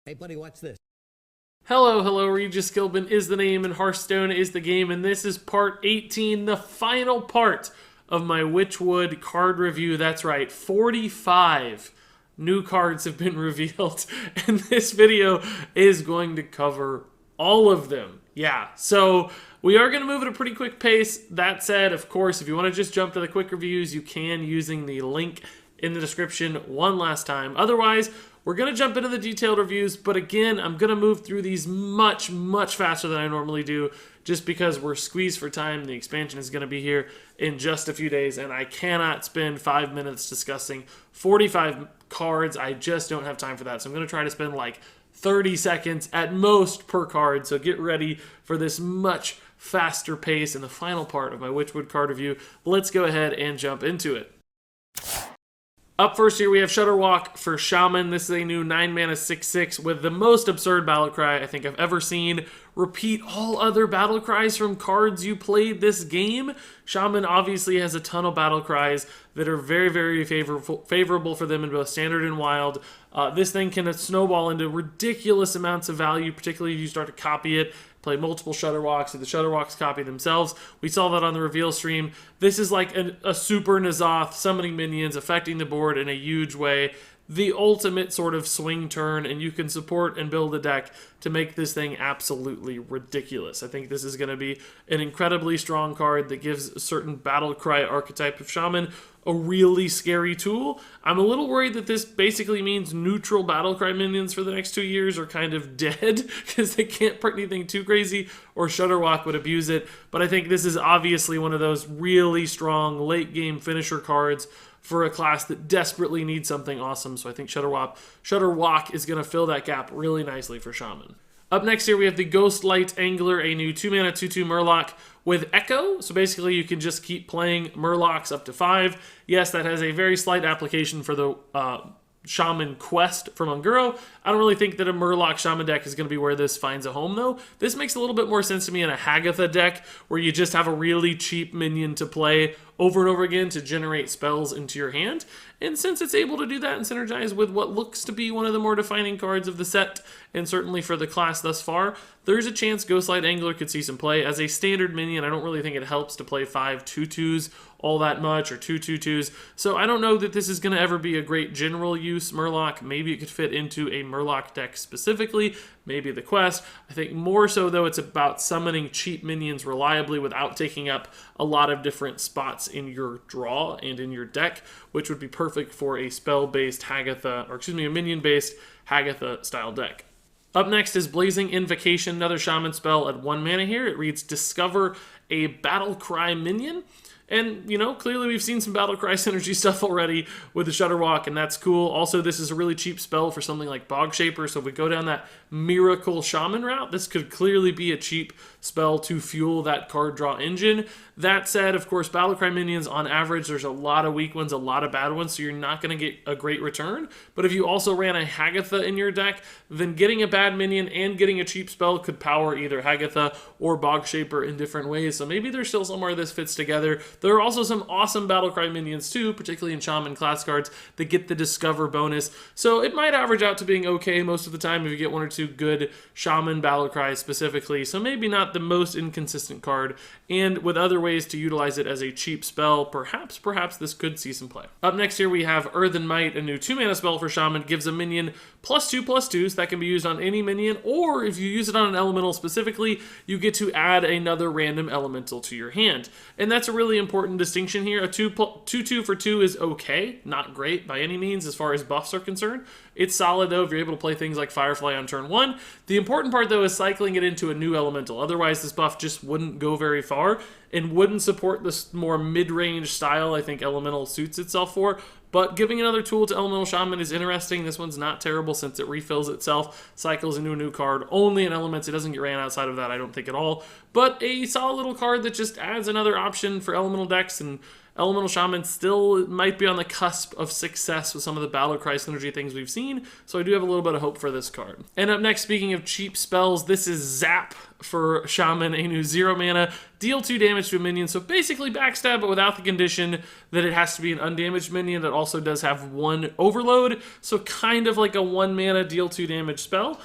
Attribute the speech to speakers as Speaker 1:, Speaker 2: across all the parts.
Speaker 1: Hey buddy, watch this.
Speaker 2: Hello, Regis Gilbin is the name and Hearthstone is the game, and this is part 18, the final part of my Witchwood card review. That's right, 45 new cards have been revealed, and this video is going to cover all of them. Yeah, so we are going to move at a pretty quick pace. That said, of course, if you want to just jump to the quick reviews, you can using the link in the description one last time. Otherwise, we're going to jump into the detailed reviews, but again, I'm going to move through these much faster than I normally do, just because we're squeezed for time. The expansion is going to be here in just a few days, and I cannot spend 5 minutes discussing 45 cards. I just don't have time for that, so I'm going to try to spend like 30 seconds at most per card, so get ready for this much faster pace in the final part of my Witchwood card review. Let's go ahead and jump into it. Up first here we have Shudder for Shaman. This is a new 9-mana 6/6 with the most absurd battle cry I think I've ever seen. Repeat all other battle cries from cards you played this game. Shaman obviously has a ton of battle cries that are very favorable for them in both standard and wild. This thing can snowball into ridiculous amounts of value, particularly if you start to copy it. Play multiple Shudder Walks, and the Shudder Walks copy themselves. We saw that on the reveal stream. This is like a super N'Zoth summoning minions, affecting the board in a huge way. The ultimate sort of swing turn, and you can support and build a deck to make this thing absolutely ridiculous. I think this is going to be an incredibly strong card that gives a certain battle cry archetype of Shaman a really scary tool. I'm a little worried that this basically means neutral battlecry minions for the next 2 years are kind of dead because they can't print anything too crazy, or Shudderwock would abuse it. But I think this is obviously one of those really strong late game finisher cards for a class that desperately needs something awesome. So I think Shudderwock is going to fill that gap really nicely for Shaman. Up next here we have the Ghostlight Angler, a new 2-mana 2/2 Murloc with Echo. So basically you can just keep playing Murlocs up to 5. Yes, that has a very slight application for the Shaman quest from Unguro. I don't really think that a Murloc Shaman deck is going to be where this finds a home, though. This makes a little bit more sense to me in a Hagatha deck, where you just have a really cheap minion to play over and over again to generate spells into your hand. And since it's able to do that and synergize with what looks to be one of the more defining cards of the set, and certainly for the class thus far, there's a chance Ghostlight Angler could see some play. As a standard minion, I don't really think it helps to play 5 2/2s all that much, or 2 2/2s. So I don't know that this is going to ever be a great general use Murloc. Maybe it could fit into a Murloc deck specifically, maybe the quest. I think more so, though, it's about summoning cheap minions reliably without taking up a lot of different spots in your draw and in your deck, which would be perfect for a spell-based Hagatha, or excuse me, a minion-based Hagatha-style deck. Up next is Blazing Invocation, another Shaman spell at 1 mana here. It reads, discover a battle cry minion. And, you know, clearly we've seen some Battlecry synergy stuff already with the Shudderwock, and that's cool. Also, this is a really cheap spell for something like Bog Shaper, so if we go down that Miracle Shaman route, this could clearly be a cheap spell to fuel that card draw engine. That said, of course, Battlecry minions, on average, there's a lot of weak ones, a lot of bad ones, so you're not going to get a great return. But if you also ran a Hagatha in your deck, then getting a bad minion and getting a cheap spell could power either Hagatha or Bog Shaper in different ways, so maybe there's still somewhere this fits together. There are also some awesome Battlecry minions too, particularly in Shaman class cards, that get the Discover bonus. So it might average out to being okay most of the time if you get 1 or 2 good Shaman Battlecry specifically. So maybe not the most inconsistent card. And with other ways to utilize it as a cheap spell, perhaps this could see some play. Up next here we have Earthen Might, a new 2-mana spell for Shaman. Gives a minion +2/+2s that can be used on any minion, or if you use it on an elemental specifically, you get to add another random elemental to your hand. And that's a really important distinction here. A 2/2 for 2 is okay, not great by any means as far as buffs are concerned. It's solid though if you're able to play things like Firefly on turn 1. The important part though is cycling it into a new elemental. Otherwise this buff just wouldn't go very far and wouldn't support this more mid-range style I think Elemental suits itself for. But giving another tool to Elemental Shaman is interesting. This one's not terrible since it refills itself, cycles into a new card only in elements. It doesn't get ran outside of that, I don't think, at all. But a solid little card that just adds another option for Elemental decks and Elemental Shaman still might be on the cusp of success with some of the Battle Cry synergy things we've seen, so I do have a little bit of hope for this card. And up next, speaking of cheap spells, this is Zap for Shaman, a new 0 mana, deal 2 damage to a minion, so basically backstab, but without the condition that it has to be an undamaged minion that also does have 1 overload, so kind of like a 1 mana deal 2 damage spell.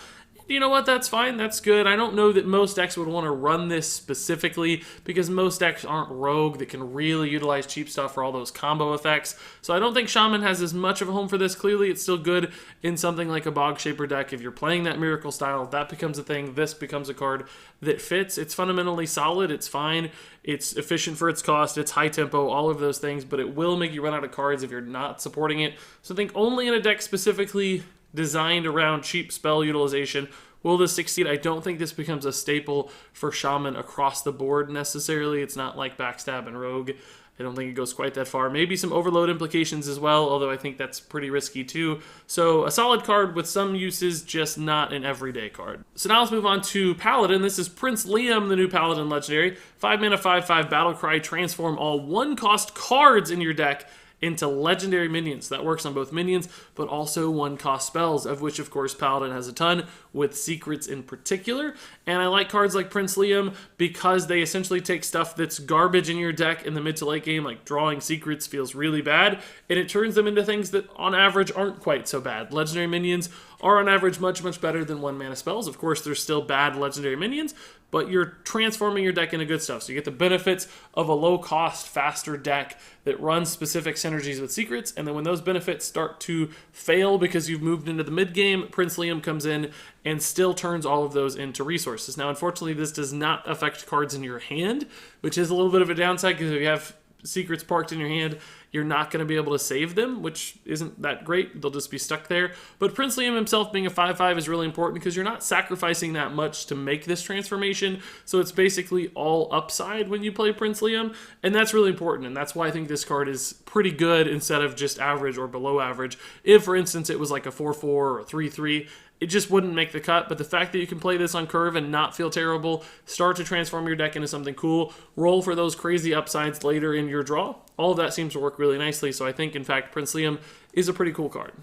Speaker 2: You know what, that's fine, that's good. I don't know that most decks would want to run this specifically because most decks aren't rogue that can really utilize cheap stuff for all those combo effects. So I don't think Shaman has as much of a home for this. Clearly, it's still good in something like a Bog Shaper deck. If you're playing that Miracle style, if that becomes a thing, this becomes a card that fits. It's fundamentally solid, it's fine, it's efficient for its cost, it's high tempo, all of those things, but it will make you run out of cards if you're not supporting it. So I think only in a deck specifically designed around cheap spell utilization will this succeed. I don't think this becomes a staple for Shaman across the board necessarily. It's not like Backstab and Rogue. I don't think it goes quite that far. Maybe some overload implications as well, although I think that's pretty risky too. So a solid card with some uses, just not an everyday card. So now let's move on to Paladin. This is Prince Liam, the new Paladin legendary. 5 mana, 5/5 Battle Cry. Transform all 1-cost cards in your deck into legendary minions. That works on both minions, but also 1-cost spells, of which, of course, Paladin has a ton, with secrets in particular. And I like cards like Prince Liam because they essentially take stuff that's garbage in your deck in the mid to late game, like drawing secrets feels really bad, and it turns them into things that on average aren't quite so bad. Legendary minions are on average much, much better than 1-mana spells. Of course, there's still bad legendary minions, but you're transforming your deck into good stuff. So you get the benefits of a low-cost, faster deck that runs specific synergies with secrets, and then when those benefits start to fail because you've moved into the mid-game, Prince Liam comes in and still turns all of those into resources. Now, unfortunately, this does not affect cards in your hand, which is a little bit of a downside because if you have secrets parked in your hand, you're not going to be able to save them, which isn't that great. They'll just be stuck there. But Prince Liam himself being a 5/5 is really important because you're not sacrificing that much to make this transformation. So it's basically all upside when you play Prince Liam, and that's really important. And that's why I think this card is pretty good instead of just average or below average. If, for instance, it was like a 4/4 or a 3/3, it just wouldn't make the cut, but the fact that you can play this on curve and not feel terrible, start to transform your deck into something cool, roll for those crazy upsides later in your draw, all of that seems to work really nicely, so I think, in fact, Prince Liam is a pretty cool card.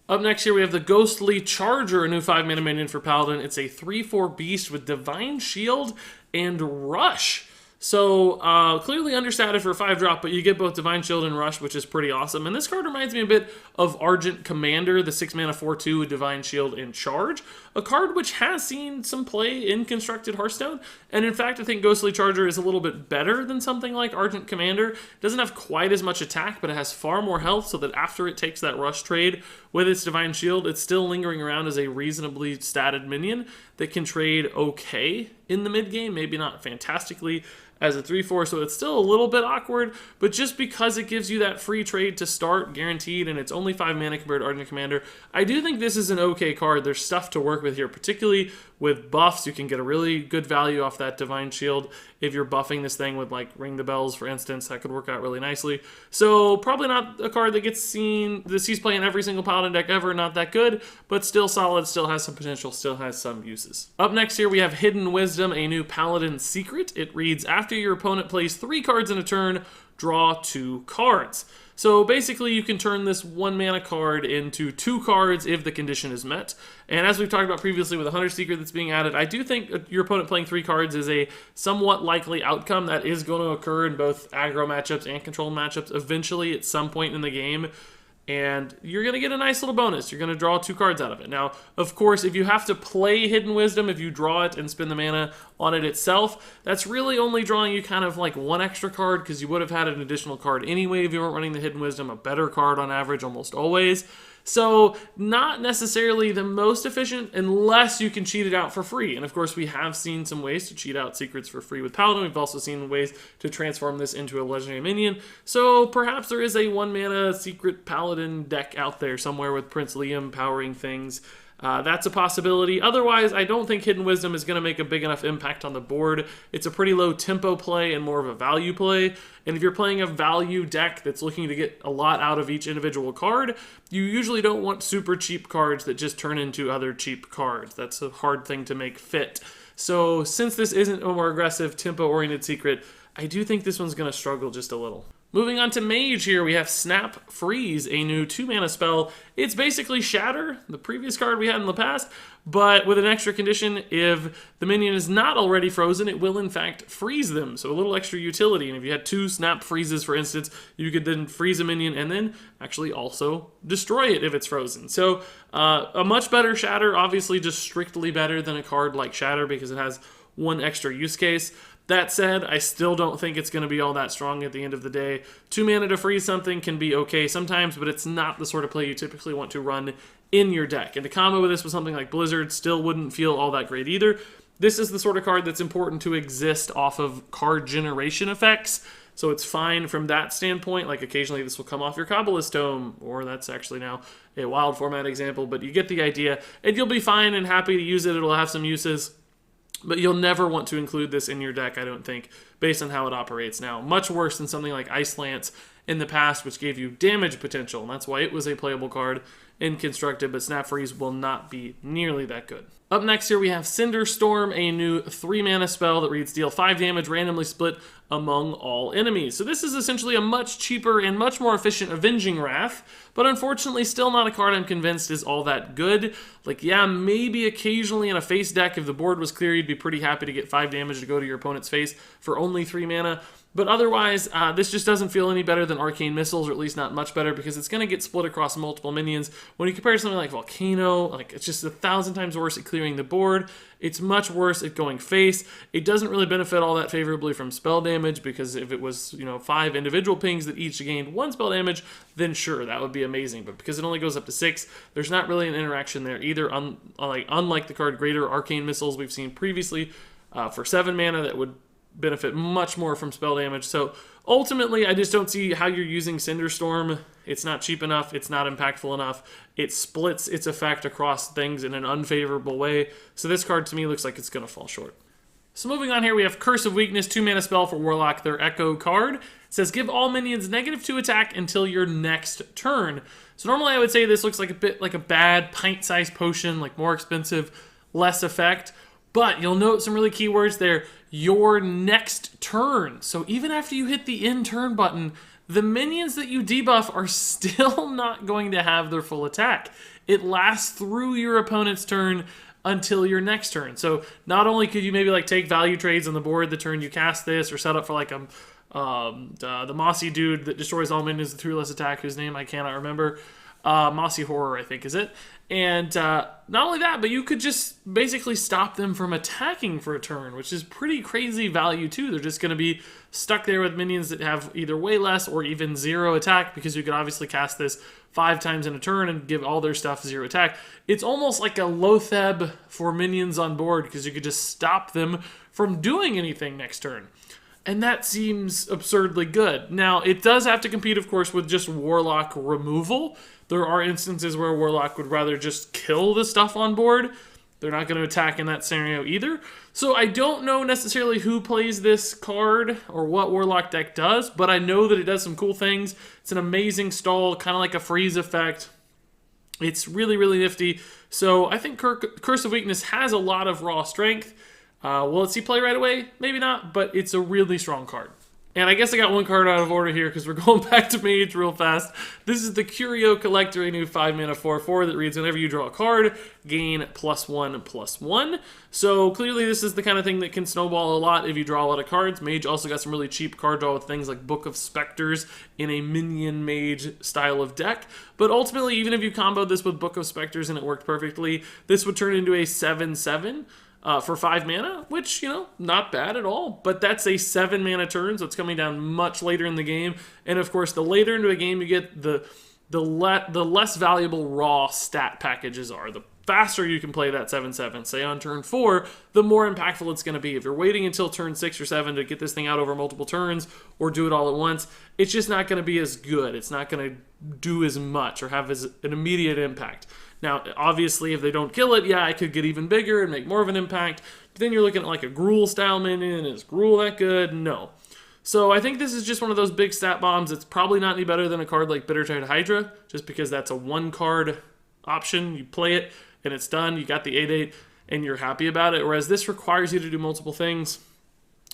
Speaker 2: Up next here, we have the Ghostly Charger, a new 5-mana minion for Paladin. It's a 3/4 beast with Divine Shield and Rush. So, clearly understated for a 5-drop, but you get both Divine Shield and Rush, which is pretty awesome. And this card reminds me a bit of Argent Commander, the 6-mana 4/2 with Divine Shield and Charge. A card which has seen some play in Constructed Hearthstone. And in fact, I think Ghostly Charger is a little bit better than something like Argent Commander. It doesn't have quite as much attack, but it has far more health, so that after it takes that Rush trade with its Divine Shield, it's still lingering around as a reasonably statted minion that can trade okay in the mid-game, maybe not fantastically as a 3/4, so it's still a little bit awkward, but just because it gives you that free trade to start guaranteed and it's only 5 mana compared to Argent Commander, I do think this is an okay card. There's stuff to work with here, particularly with buffs. You can get a really good value off that Divine Shield if you're buffing this thing with like Ring the Bells, for instance. That could work out really nicely. So probably not a card that gets seen, that sees play in every single Paladin deck ever, not that good, but still solid, still has some potential, still has some uses. Up next here we have Hidden Wisdom, a new Paladin secret. It reads, after your opponent plays 3 cards in a turn, draw 2 cards. So basically you can turn this 1-mana card into 2 cards if the condition is met. And as we've talked about previously with the Hunter Secret that's being added, I do think your opponent playing 3 cards is a somewhat likely outcome that is going to occur in both aggro matchups and control matchups eventually at some point in the game. And you're going to get a nice little bonus. You're going to draw 2 cards out of it. Now, of course, if you have to play Hidden Wisdom, if you draw it and spend the mana on it itself, that's really only drawing you kind of like 1 extra card because you would have had an additional card anyway if you weren't running the Hidden Wisdom, a better card on average almost always. So not necessarily the most efficient unless you can cheat it out for free. And of course, we have seen some ways to cheat out secrets for free with Paladin. We've also seen ways to transform this into a legendary minion. So perhaps there is a 1-mana secret Paladin deck out there somewhere with Prince Liam powering things. That's a possibility. Otherwise, I don't think Hidden Wisdom is going to make a big enough impact on the board. It's a pretty low tempo play and more of a value play. And if you're playing a value deck that's looking to get a lot out of each individual card, you usually don't want super cheap cards that just turn into other cheap cards. That's a hard thing to make fit. So since this isn't a more aggressive, tempo-oriented secret, I do think this one's going to struggle just a little. Moving on to Mage here, we have Snap Freeze, a new 2-mana spell. It's basically Shatter, the previous card we had in the past, but with an extra condition. If the minion is not already frozen, it will in fact freeze them, so a little extra utility. And if you had 2 Snap Freezes, for instance, you could then freeze a minion and then actually also destroy it if it's frozen. So a much better Shatter, obviously just strictly better than a card like Shatter because it has one extra use case. That said, I still don't think it's going to be all that strong at the end of the day. 2 mana to freeze something can be okay sometimes, but it's not the sort of play you typically want to run in your deck. And the combo with this with something like Blizzard still wouldn't feel all that great either. This is the sort of card that's important to exist off of card generation effects, so it's fine from that standpoint. Like occasionally this will come off your Kabbalist Tome, or that's actually now a wild format example, but you get the idea, and you'll be fine and happy to use it. It'll have some uses. But you'll never want to include this in your deck, I don't think, based on how it operates now. Much worse than something like Ice Lance in the past, which gave you damage potential, and that's why it was a playable card in Constructed, but Snap Freeze will not be nearly that good. Up next here we have Cinder Storm, a new 3-mana spell that reads deal 5 damage randomly split among all enemies. So this is essentially a much cheaper and much more efficient Avenging Wrath, but unfortunately still not a card I'm convinced is all that good. Like, yeah, maybe occasionally in a face deck, if the board was clear, you'd be pretty happy to get 5 damage to go to your opponent's face for only 3 mana. But otherwise, this just doesn't feel any better than Arcane Missiles, or at least not much better, because it's going to get split across multiple minions. When you compare to something like Volcano, like it's just 1,000 times worse at clearing the board. It's much worse at going face. It doesn't really benefit all that favorably from spell damage, because if it was, 5 individual pings that each gained 1 spell damage, then sure, that would be amazing. But because it only goes up to 6, there's not really an interaction there either. Unlike the card Greater Arcane Missiles we've seen previously for 7 mana that would benefit much more from spell damage. So ultimately, I just don't see how you're using Cinder Storm. It's not cheap enough. It's not impactful enough. It splits its effect across things in an unfavorable way. So this card to me looks like it's going to fall short. So moving on here, we have Curse of Weakness, 2-mana spell for Warlock, their Echo card. It says give all minions -2 attack until your next turn. So normally I would say this looks like a bit like a bad pint-sized potion, like more expensive, less effect. But you'll note some really key words there. Your next turn. So even after you hit the end turn button, the minions that you debuff are still not going to have their full attack. It lasts through your opponent's turn until your next turn. So not only could you maybe like take value trades on the board the turn you cast this, or set up for like the Mossy dude that destroys all minions with 2 less attack, whose name I cannot remember. Mossy Horror, I think, is it? And not only that, but you could just basically stop them from attacking for a turn, which is pretty crazy value too. They're just going to be stuck there with minions that have either way less or even 0 attack, because you could obviously cast this 5 times in a turn and give all their stuff 0 attack. It's almost like a Loatheb for minions on board, because you could just stop them from doing anything next turn. And that seems absurdly good. Now, it does have to compete, of course, with just Warlock removal. There are instances where Warlock would rather just kill the stuff on board. They're not going to attack in that scenario either. So I don't know necessarily who plays this card or what Warlock deck does, but I know that it does some cool things. It's an amazing stall, kind of like a freeze effect. It's really, really nifty. So I think Curse of Weakness has a lot of raw strength. Will it see play right away? Maybe not, but it's a really strong card. And I guess I got one card out of order here because we're going back to Mage real fast. This is the Curio Collector, a new 5-mana 4/4 that reads whenever you draw a card, gain +1/+1. So clearly this is the kind of thing that can snowball a lot if you draw a lot of cards. Mage also got some really cheap card draw with things like Book of Specters in a minion Mage style of deck. But ultimately, even if you comboed this with Book of Specters and it worked perfectly, this would turn into a 7/7. For 5 mana, which, not bad at all. But that's a 7-mana turn, so it's coming down much later in the game. And of course, the later into a game you get, the less valuable raw stat packages are. The faster you can play that 7/7, say on turn 4, the more impactful it's going to be. If you're waiting until turn 6 or 7 to get this thing out over multiple turns, or do it all at once, it's just not going to be as good. It's not going to do as much or have an immediate impact. Now, obviously, if they don't kill it, yeah, it could get even bigger and make more of an impact. But then you're looking at like a Gruul-style minion. Is Gruul that good? No. So I think this is just one of those big stat bombs. It's probably not any better than a card like Bittertide Hydra, just because that's a 1-card option. You play it, and it's done. You got the 8/8, and you're happy about it. Whereas this requires you to do multiple things.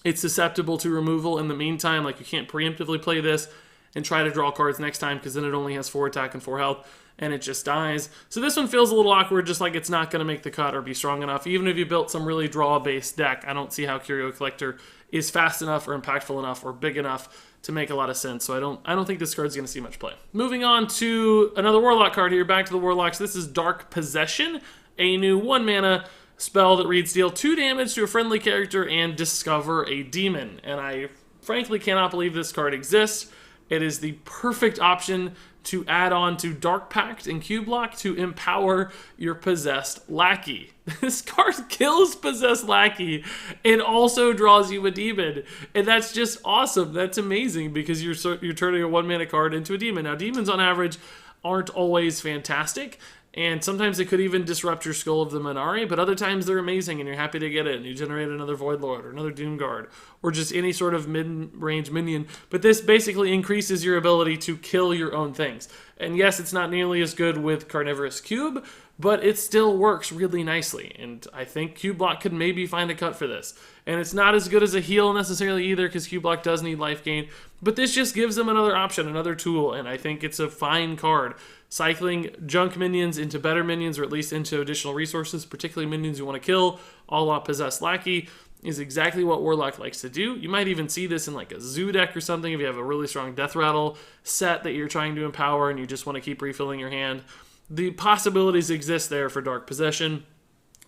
Speaker 2: It's susceptible to removal in the meantime. Like, you can't preemptively play this and try to draw cards next time, because then it only has 4 attack and 4 health, and it just dies. So this one feels a little awkward, just like it's not going to make the cut or be strong enough. Even if you built some really draw-based deck, I don't see how Curio Collector is fast enough or impactful enough or big enough to make a lot of sense. So I don't think this card's going to see much play. Moving on to another Warlock card here. Back to the Warlocks. This is Dark Possession, a new 1-mana spell that reads deal 2 damage to a friendly character and discover a demon. And I frankly cannot believe this card exists. It is the perfect option to add on to Dark Pact and Cube Lock to empower your possessed Lackey. This card kills possessed Lackey and also draws you a demon. And that's just awesome. That's amazing, because you're turning a 1-mana card into a demon. Now, demons on average aren't always fantastic, and sometimes they could even disrupt your Skull of the Minari, but other times they're amazing and you're happy to get it, and you generate another Void Lord or another Doom Guard or just any sort of mid-range minion. But this basically increases your ability to kill your own things. And yes, it's not nearly as good with Carnivorous Cube, but it still works really nicely. And I think Cube Block could maybe find a cut for this. And it's not as good as a heal necessarily either, because Cube Block does need life gain. But this just gives them another option, another tool, and I think it's a fine card. Cycling junk minions into better minions, or at least into additional resources, particularly minions you want to kill, a la Possessed Lackey, is exactly what Warlock likes to do. You might even see this in like a Zoo deck or something if you have a really strong Death Rattle set that you're trying to empower and you just want to keep refilling your hand. The possibilities exist there for Dark Possession.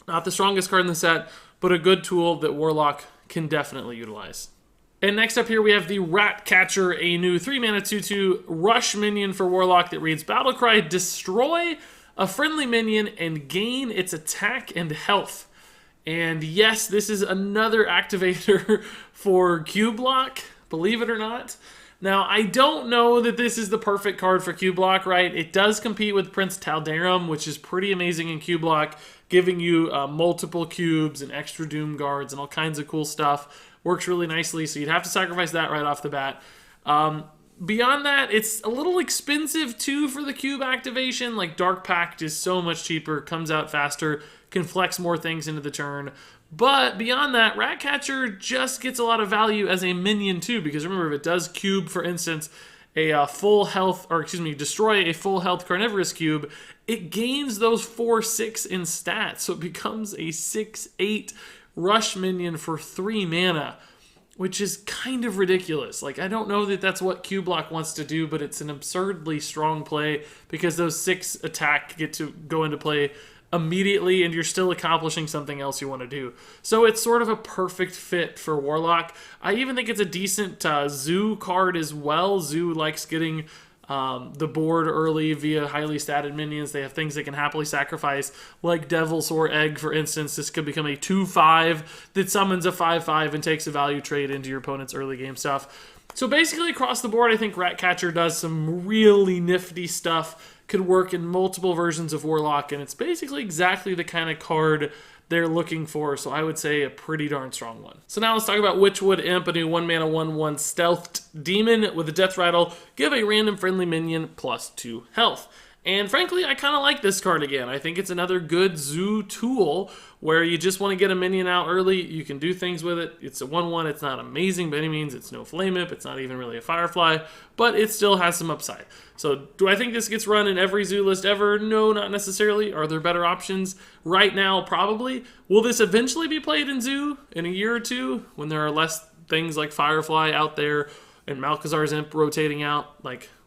Speaker 2: Not the strongest card in the set, but a good tool that Warlock can definitely utilize. And next up here we have the Ratcatcher, a new 3-mana 2/2 rush minion for Warlock that reads Battlecry, destroy a friendly minion and gain its attack and health. And yes, this is another activator for Cube Lock, believe it or not. Now, I don't know that this is the perfect card for Cube Lock, right? It does compete with Prince Taldarum, which is pretty amazing in Cube Lock, giving you multiple cubes and extra Doom Guards and all kinds of cool stuff. Works really nicely, so you'd have to sacrifice that right off the bat. Beyond that, it's a little expensive too for the cube activation. Like Dark Pact is so much cheaper, comes out faster, can flex more things into the turn. But beyond that, Ratcatcher just gets a lot of value as a minion too, because remember, if it does cube, for instance, a full health, or excuse me, destroy a full health Carnivorous Cube, it gains those 4/6 in stats, so it becomes a 6/8 rush minion for 3 mana, which is kind of ridiculous. Like, I don't know that that's what Cube Lock wants to do, but it's an absurdly strong play because those 6 attack get to go into play immediately and you're still accomplishing something else you want to do. So it's sort of a perfect fit for Warlock. I even think it's a decent Zoo card as well. Zoo likes getting the board early via highly statted minions. They have things they can happily sacrifice, like Devil's or Egg, for instance. This could become a 2/5 that summons a 5/5 and takes a value trade into your opponent's early game stuff. So basically across the board, I think Ratcatcher does some really nifty stuff, could work in multiple versions of Warlock, and it's basically exactly the kind of card they're looking for, so I would say a pretty darn strong one. So now let's talk about Witchwood Imp, a new 1-mana 1/1 stealthed demon with a death rattle. Give a random friendly minion +2 health. And frankly, I kind of like this card again. I think it's another good Zoo tool where you just want to get a minion out early. You can do things with it. It's a 1/1. It's not amazing by any means. It's no Flame Imp. It's not even really a Firefly, but it still has some upside. So do I think this gets run in every Zoo list ever? No, not necessarily. Are there better options? Right now, probably. Will this eventually be played in Zoo in a year or two when there are less things like Firefly out there and Malchezaar's Imp rotating out,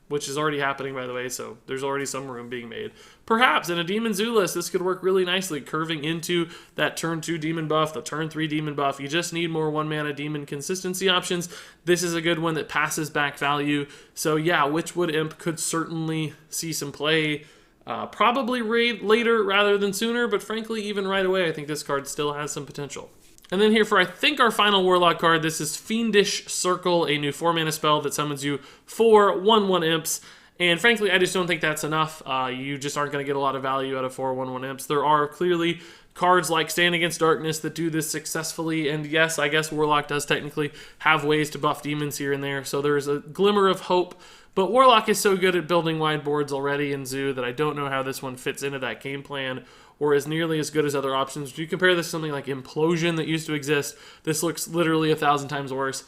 Speaker 2: which is already happening, by the way, so there's already some room being made. Perhaps in a Demon Zoo list, this could work really nicely, curving into that turn 2 demon buff, the turn 3 demon buff. You just need more 1-mana demon consistency options. This is a good one that passes back value. So yeah, Witchwood Imp could certainly see some play, probably later rather than sooner, but frankly, even right away, I think this card still has some potential. And then here for, I think, our final Warlock card, this is Fiendish Circle, a new 4-mana spell that summons you 4 1/1 imps. And frankly, I just don't think that's enough. You just aren't going to get a lot of value out of 4 1/1 imps. There are clearly cards like Stand Against Darkness that do this successfully. And yes, I guess Warlock does technically have ways to buff demons here and there. So there's a glimmer of hope. But Warlock is so good at building wide boards already in Zoo that I don't know how this one fits into that game plan or is nearly as good as other options. If you compare this to something like Implosion that used to exist, this looks literally 1,000 times worse.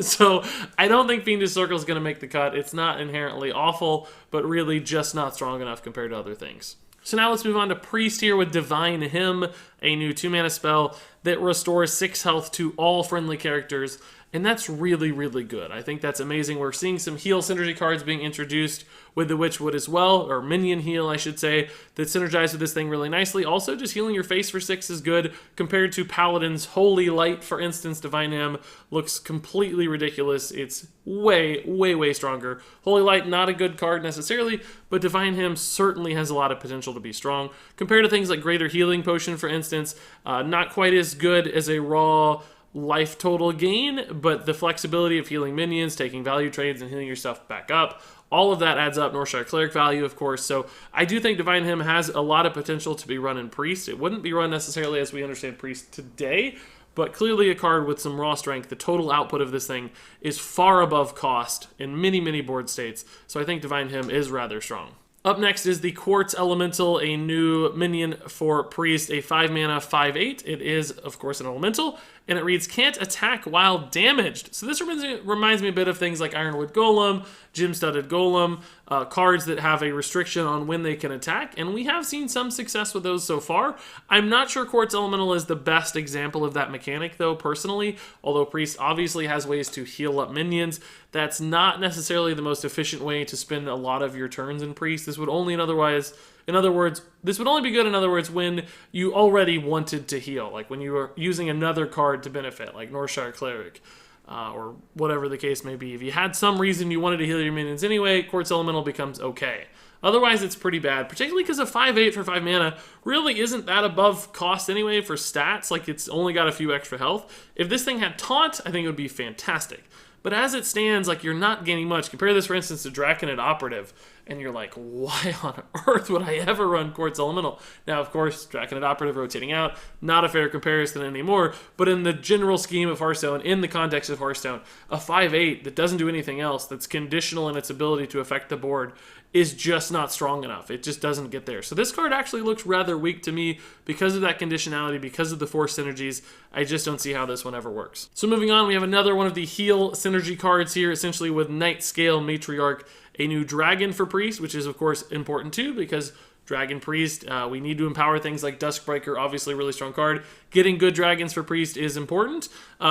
Speaker 2: So I don't think Fiendish Circle is going to make the cut. It's not inherently awful, but really just not strong enough compared to other things. So now let's move on to Priest here with Divine Hymn, a new 2-mana spell that restores 6 health to all friendly characters, and that's really, really good. I think that's amazing. We're seeing some heal synergy cards being introduced with the Witchwood as well, or minion heal, I should say, that synergize with this thing really nicely. Also, just healing your face for 6 is good compared to Paladin's Holy Light, for instance. Divine Hymn looks completely ridiculous. It's way, way, way stronger. Holy Light, not a good card necessarily, but Divine Hymn certainly has a lot of potential to be strong. Compared to things like Greater Healing Potion, for instance, not quite as good as a raw life total gain, but the flexibility of healing minions, taking value trades, and healing your stuff back up, all of that adds up. Northshire Cleric value, of course. So I do think Divine Hymn has a lot of potential to be run in Priest. It wouldn't be run necessarily as we understand Priest today, but clearly a card with some raw strength. The total output of this thing is far above cost in many, many board states. So I think Divine Hymn is rather strong. Up next is the Quartz Elemental, a new minion for Priest, a 5-mana 5/8. It is, of course, an elemental, and it reads, can't attack while damaged. So this reminds me a bit of things like Ironwood Golem, Gem-Studded Golem, cards that have a restriction on when they can attack, and we have seen some success with those so far. I'm not sure Quartz Elemental is the best example of that mechanic, though, personally, although Priest obviously has ways to heal up minions. That's not necessarily the most efficient way to spend a lot of your turns in Priest. This would only this would only be good, in other words, when you already wanted to heal, like when you were using another card to benefit, like Northshire Cleric, or whatever the case may be. If you had some reason you wanted to heal your minions anyway, Quartz Elemental becomes okay. Otherwise, it's pretty bad, particularly because a 5/8 for 5 mana really isn't that above cost anyway for stats. Like, it's only got a few extra health. If this thing had Taunt, I think it would be fantastic. But as it stands, like, you're not gaining much. Compare this, for instance, to Draconid Operative, and you're like, why on earth would I ever run Quartz Elemental? Now, of course, Draconid Operative rotating out, not a fair comparison anymore, but in the general scheme of Hearthstone, in the context of Hearthstone, a 5/8 that doesn't do anything else, that's conditional in its ability to affect the board, is just not strong enough. It just doesn't get there. So this card actually looks rather weak to me because of that conditionality, because of the force synergies. I just don't see how this one ever works. So moving on, we have another one of the heal synergy cards here, essentially with Night Scale Matriarch, a new dragon for Priest, which is of course important too, because Dragon Priest, we need to empower things like Duskbreaker, obviously a really strong card. Getting good dragons for Priest is important.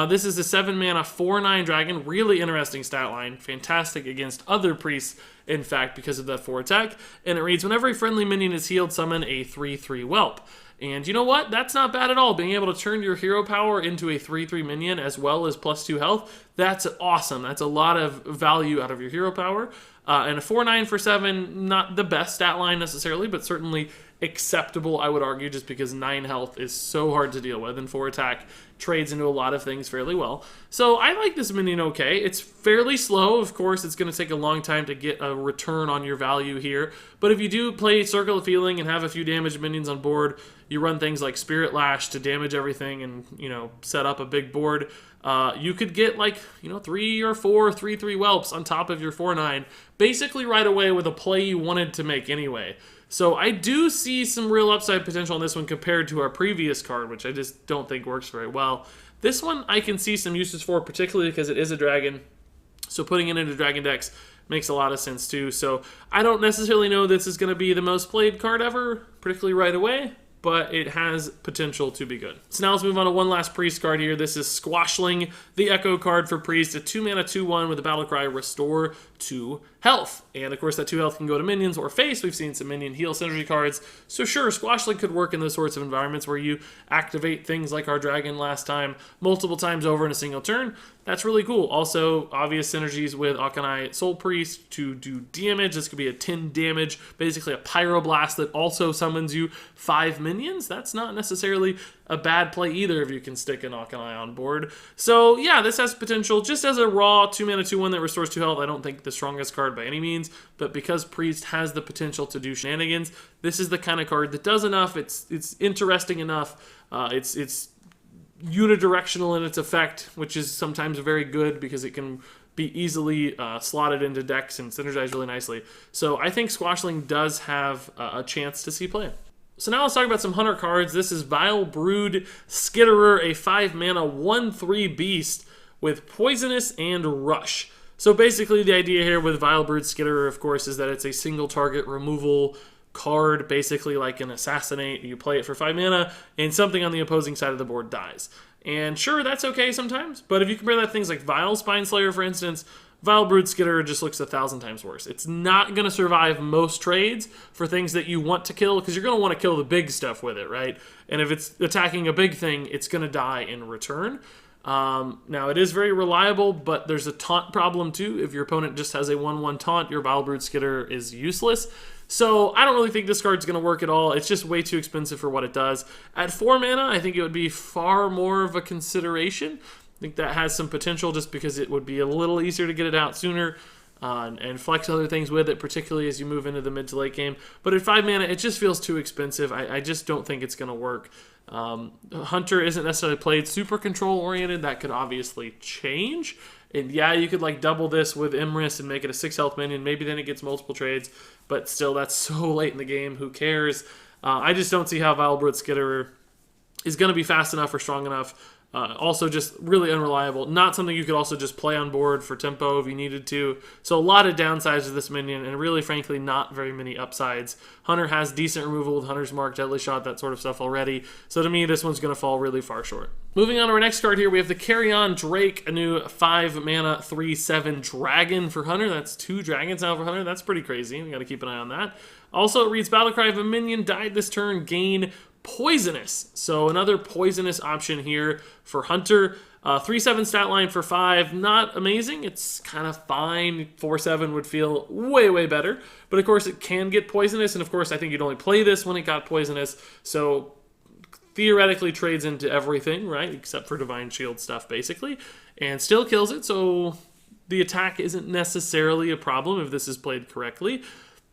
Speaker 2: This is a 7-mana 4/9 dragon, really interesting stat line, fantastic against other Priests, in fact, because of that 4 attack. And it reads, whenever a friendly minion is healed, summon a 3/3 whelp. And you know what? That's not bad at all. Being able to turn your hero power into a 3/3 minion as well as +2 health, that's awesome. That's a lot of value out of your hero power. And a 4/9 for 7, not the best stat line necessarily, but certainly acceptable, I would argue, just because 9 health is so hard to deal with, and 4 attack trades into a lot of things fairly well. So I like this minion okay. It's fairly slow. Of course, it's going to take a long time to get a return on your value here. But if you do play Circle of Healing and have a few damaged minions on board, you run things like Spirit Lash to damage everything and, set up a big board. You could get 3 or 4 3/3 whelps on top of your 4/9 basically right away with a play you wanted to make anyway. So I do see some real upside potential on this one compared to our previous card, which I just don't think works very well. This one I can see some uses for, particularly because it is a dragon. So putting it into dragon decks makes a lot of sense too. So I don't necessarily know this is going to be the most played card ever, particularly right away, but it has potential to be good. So now let's move on to one last Priest card here. This is Squashling, the Echo card for Priest, a 2-mana 2/1 with a battle cry, restore 2 health. And of course that 2 health can go to minions or face. We've seen some minion heal synergy cards. So sure, Squashling could work in those sorts of environments where you activate things like our dragon last time multiple times over in a single turn. That's really cool. Also, obvious synergies with Akanai Soul Priest to do damage. This could be a 10 damage, basically a Pyroblast that also summons you 5 minions. That's not necessarily a bad play either if you can stick an Akanai on board. So yeah, this has potential. Just as a raw 2-mana 2/1 that restores 2 health, I don't think the strongest card by any means, but because Priest has the potential to do shenanigans, this is the kind of card that does enough. It's interesting enough. It's unidirectional in its effect, which is sometimes very good because it can be easily slotted into decks and synergize really nicely. So I think Squashling does have a chance to see play. So now let's talk about some Hunter cards. This is Vial, Brewed, Skitter, a 5-mana 1/3 beast with Poisonous and Rush. So basically the idea here with Vial, Brewed, Skitter, of course, is that it's a single target removal card, basically like an Assassinate. You play it for 5 mana, and something on the opposing side of the board dies. And sure, that's okay sometimes, but if you compare that to things like Vial, Spineslayer, for instance, Vial, Brewed, Skitter just looks 1,000 times worse. It's not going to survive most trades for things that you want to kill, because you're going to want to kill the big stuff with it, right? And if it's attacking a big thing, it's going to die in return. Now, it is very reliable, but there's a taunt problem too. If your opponent just has a 1/1 taunt, your Vial, Brewed, Skitter is useless. So I don't really think this card's going to work at all. It's just way too expensive for what it does. At 4 mana, I think it would be far more of a consideration. I think that has some potential just because it would be a little easier to get it out sooner and flex other things with it, particularly as you move into the mid to late game. But at 5 mana, it just feels too expensive. I just don't think it's going to work. Hunter isn't necessarily played super control oriented. That could obviously change. And yeah, you could like double this with Imris and make it a 6 health minion. Maybe then it gets multiple trades. But still, that's so late in the game. Who cares? I just don't see how Vial, Brewed, Skitter is going to be fast enough or strong enough. Also just really unreliable. Not something you could also just play on board for tempo if you needed to. So a lot of downsides to this minion, and really, frankly, not very many upsides. Hunter has decent removal with Hunter's Mark, Deadly Shot, that sort of stuff already. So to me, this one's going to fall really far short. Moving on to our next card here, we have the Carrion Drake, a new 5-mana 3/7 dragon for Hunter. That's 2 dragons now for Hunter. That's pretty crazy. We got to keep an eye on that. Also, it reads Battlecry: if a minion died this turn, gain Poisonous. So another poisonous option here for Hunter. 3/7 stat line for 5, not amazing. It's kind of fine. 4/7 would feel way, way better. But of course, it can get poisonous. And of course, I think you'd only play this when it got poisonous. So theoretically trades into everything, right? Except for Divine Shield stuff, basically. And still kills it. So the attack isn't necessarily a problem if this is played correctly.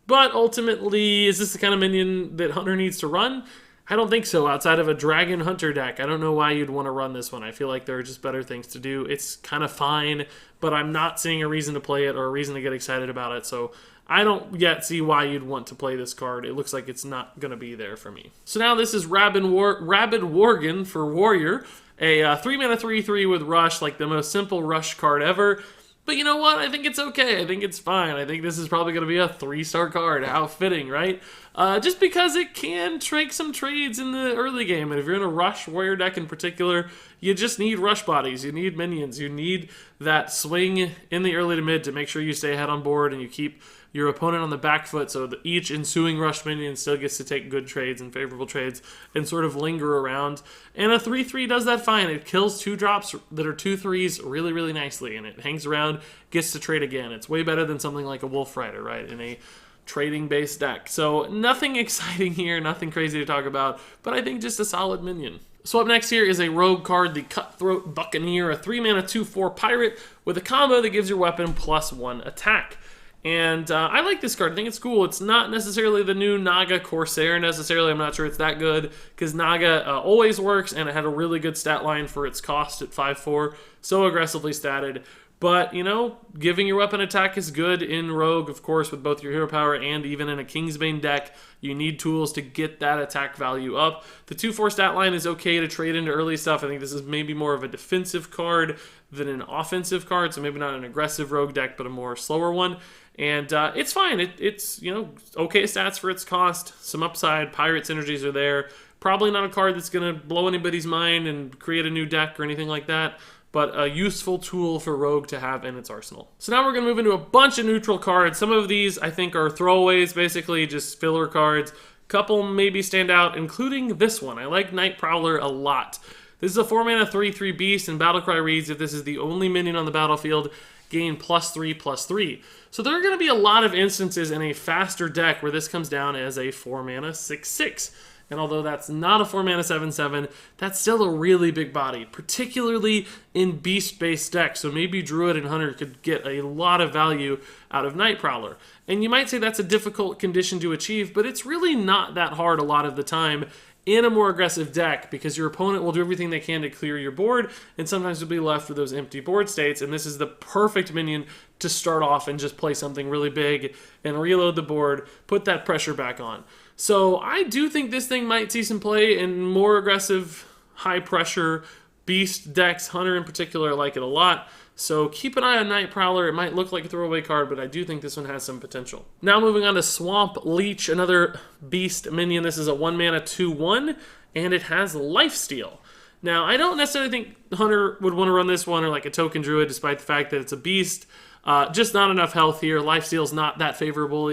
Speaker 2: But ultimately, is this the kind of minion that Hunter needs to run? I don't think so. Outside of a Dragon Hunter deck, I don't know why you'd want to run this one. I feel like there are just better things to do. It's kind of fine, but I'm not seeing a reason to play it or a reason to get excited about it. So I don't yet see why you'd want to play this card. It looks like it's not going to be there for me. So now this is Rabid Worgen for Warrior, a 3-mana 3/3 with Rush, like the most simple Rush card ever. But you know what? I think it's okay. I think it's fine. I think this is probably going to be a 3-star card. How fitting, right? Just because it can take some trades in the early game. And if you're in a Rush Warrior deck in particular, you just need Rush bodies. You need minions. You need that swing in the early to mid to make sure you stay ahead on board and you keep your opponent on the back foot so that each ensuing Rush minion still gets to take good trades and favorable trades and sort of linger around. And a 3/3 does that fine. It kills 2 drops that are 2/3s really, really nicely, and it hangs around, gets to trade again. It's way better than something like a Wolf Rider, right, in a trading-based deck. So nothing exciting here, nothing crazy to talk about, but I think just a solid minion. So up next here is a rogue card, the Cutthroat Buccaneer, a 3-mana 2/4 pirate with a combo that gives your weapon +1 attack. And I like this card. I think it's cool. It's not necessarily the new Naga Corsair necessarily. I'm not sure it's that good because Naga always works, and it had a really good stat line for its cost at 5/4. So aggressively statted. But, you know, giving your weapon attack is good in Rogue, of course, with both your hero power and even in a Kingsbane deck. You need tools to get that attack value up. The 2/4 stat line is okay to trade into early stuff. I think this is maybe more of a defensive card than an offensive card, so maybe not an aggressive Rogue deck, but a more slower one. And it's fine. It's, you know, okay stats for its cost. Some upside. Pirate synergies are there. Probably not a card that's going to blow anybody's mind and create a new deck or anything like that, but a useful tool for Rogue to have in its arsenal. So now we're going to move into a bunch of neutral cards. Some of these, I think, are throwaways, basically just filler cards. A couple maybe stand out, including this one. I like Night Prowler a lot. This is a 4-mana 3/3 beast, and Battlecry reads, if this is the only minion on the battlefield, gain +3/+3. So there are going to be a lot of instances in a faster deck where this comes down as a 4-mana 6/6. And although that's not a 4-mana 7/7, that's still a really big body, particularly in beast-based decks. So maybe Druid and Hunter could get a lot of value out of Night Prowler. And you might say that's a difficult condition to achieve, but it's really not that hard a lot of the time in a more aggressive deck, because your opponent will do everything they can to clear your board, and sometimes you'll be left with those empty board states, and this is the perfect minion to start off and just play something really big and reload the board, put that pressure back on. So I do think this thing might see some play in more aggressive, high-pressure beast decks. Hunter in particular, I like it a lot. So keep an eye on Night Prowler. It might look like a throwaway card, but I do think this one has some potential. Now moving on to Swamp Leech, another beast minion. This is a 1-mana 2/1, and it has Lifesteal. Now, I don't necessarily think Hunter would want to run this one or like a Token Druid, despite the fact that it's a beast. Just not enough health here. Lifesteal's not that favorable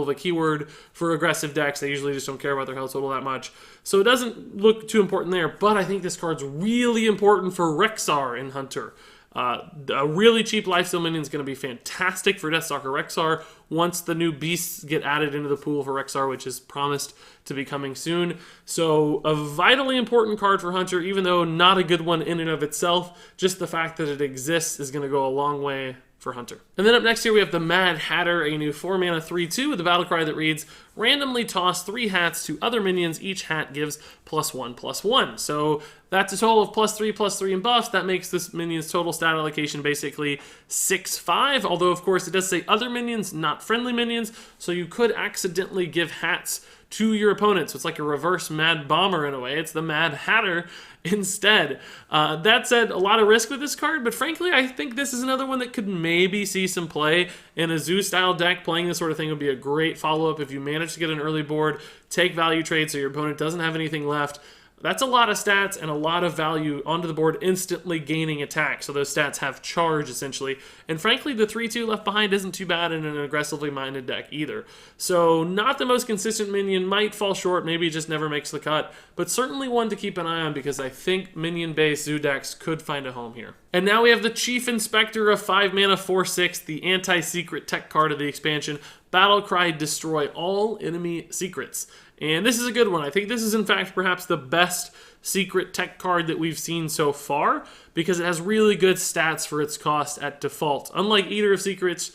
Speaker 2: of a keyword for aggressive decks. They usually just don't care about their health total that much. So it doesn't look too important there, but I think this card's really important for Rexxar in Hunter. A really cheap lifesteal minion is going to be fantastic for Deathstalker Rexxar once the new beasts get added into the pool for Rexxar, which is promised to be coming soon. So a vitally important card for Hunter, even though not a good one in and of itself. Just the fact that it exists is going to go a long way for Hunter. And then up next here we have the Mad Hatter, a new 4-mana 3/2 with a battle cry that reads, randomly toss 3 hats to other minions. Each hat gives +1/+1. So that's a total of +3/+3 in buffs. That makes this minion's total stat allocation basically 6/5, although of course it does say other minions, not friendly minions, so you could accidentally give hats to your opponents. So it's like a reverse Mad Bomber in a way. It's the Mad Hatter instead. That said, a lot of risk with this card, but frankly, I think this is another one that could maybe see some play in a Zoo-style deck. Playing this sort of thing would be a great follow-up if you manage to get an early board, take value trade so your opponent doesn't have anything left. That's a lot of stats and a lot of value onto the board, instantly gaining attack. So those stats have charge, essentially. And frankly, the 3/2 left behind isn't too bad in an aggressively minded deck either. So not the most consistent minion, might fall short, maybe just never makes the cut, but certainly one to keep an eye on because I think minion-based Zoo decks could find a home here. And now we have the Chief Inspector, a 5-mana 4/6, the anti-secret tech card of the expansion. Battle Cry, destroy all enemy secrets. And this is a good one. I think this is, in fact, perhaps the best secret tech card that we've seen so far because it has really good stats for its cost at default. Unlike Eater of Secrets,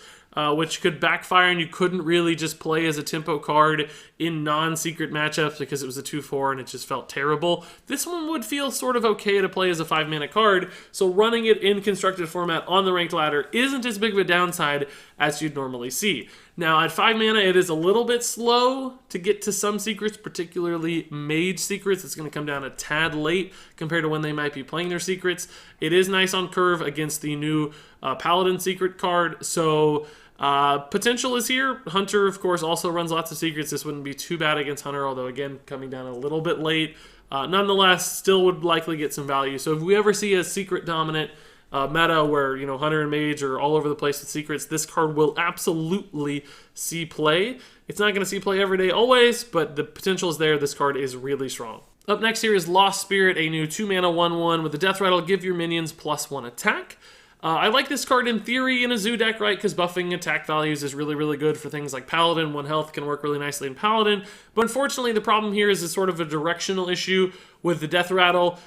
Speaker 2: which could backfire and you couldn't really just play as a tempo card in non-secret matchups because it was a 2/4 and it just felt terrible. This one would feel sort of okay to play as a 5-mana card, so running it in constructed format on the ranked ladder isn't as big of a downside as you'd normally see. Now, at 5 mana, it is a little bit slow to get to some secrets, particularly Mage secrets. It's going to come down a tad late compared to when they might be playing their secrets. It is nice on curve against the new Paladin secret card, so potential is here. Hunter, of course, also runs lots of secrets. This wouldn't be too bad against Hunter, although, again, coming down a little bit late. Nonetheless, still would likely get some value. So if we ever see a secret-dominant meta where, you know, Hunter and Mage are all over the place with secrets, this card will absolutely see play. It's not going to see play every day always, but the potential is there. This card is really strong. Up next here is Lost Spirit, a new 2-mana 1/1 with the Death Rattle. Give your minions +1 attack. I like this card in theory in a Zoo deck, right? Because buffing attack values is really, really good for things like Paladin. 1 health can work really nicely in Paladin. But unfortunately, the problem here is it's sort of a directional issue with the Death Rattle.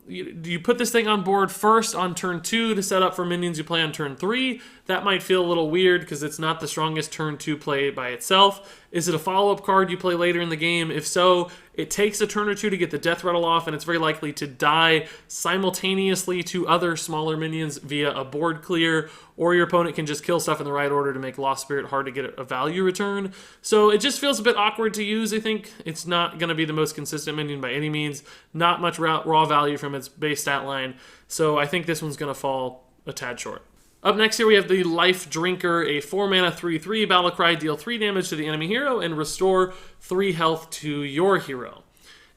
Speaker 2: You put this thing on board first on turn 2 to set up for minions you play on turn 3. That might feel a little weird because it's not the strongest turn 2 play by itself. Is it a follow-up card you play later in the game? If so, it takes a turn or 2 to get the Death Rattle off, and it's very likely to die simultaneously to other smaller minions via a board clear, or your opponent can just kill stuff in the right order to make Lost Spirit hard to get a value return. So it just feels a bit awkward to use, I think. It's not going to be the most consistent minion by any means. Not much raw value from its base stat line. So I think this one's going to fall a tad short. Up next here we have the Life Drinker, a 4-mana 3/3 battle cry. Deal 3 damage to the enemy hero and restore 3 health to your hero.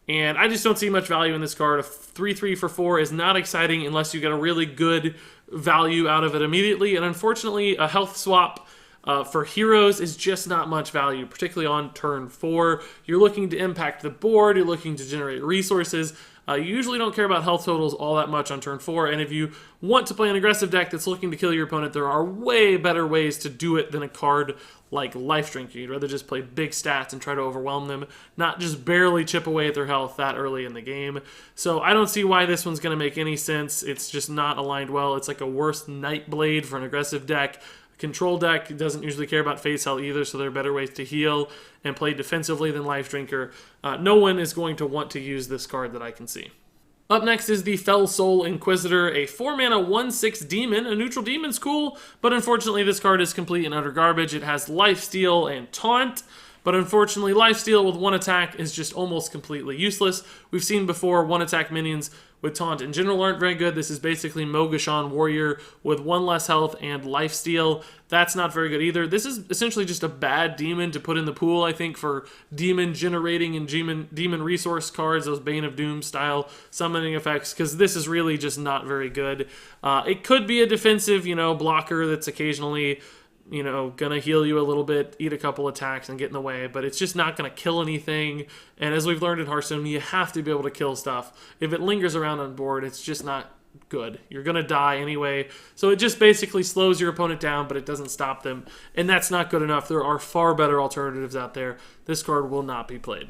Speaker 2: And I just don't see much value in this card. A 3/3 for 4 is not exciting unless you get a really good value out of it immediately. And unfortunately, a health swap for heroes is just not much value, particularly on turn 4. You're looking to impact the board, you're looking to generate resources. You usually don't care about health totals all that much on turn 4, and if you want to play an aggressive deck that's looking to kill your opponent, there are way better ways to do it than a card like Life Drinker. You'd rather just play big stats and try to overwhelm them, not just barely chip away at their health that early in the game. So I don't see why this one's going to make any sense. It's just not aligned well. It's like a worse Nightblade for an aggressive deck. Control deck doesn't usually care about face health either, so there are better ways to heal and play defensively than Life Drinker. No one is going to want to use this card that I can see. Up next is the Fel Soul Inquisitor, a 4-mana 1/6 demon. A neutral demon's cool, but unfortunately this card is complete and utter garbage. It has Lifesteal and Taunt, But unfortunately, lifesteal with 1 attack is just almost completely useless. We've seen before 1 attack minions with taunt in general aren't very good. This is basically Mogashan Warrior with 1 less health and lifesteal. That's not very good either. This is essentially just a bad demon to put in the pool, I think, for demon generating and demon resource cards, those Bane of Doom style summoning effects, because this is really just not very good. It could be a defensive, blocker that's occasionally, gonna heal you a little bit, eat a couple attacks and get in the way, but it's just not gonna kill anything. And as we've learned in Hearthstone, you have to be able to kill stuff. If it lingers around on board, it's just not good. You're gonna die anyway. So it just basically slows your opponent down, but it doesn't stop them. And that's not good enough. There are far better alternatives out there. This card will not be played.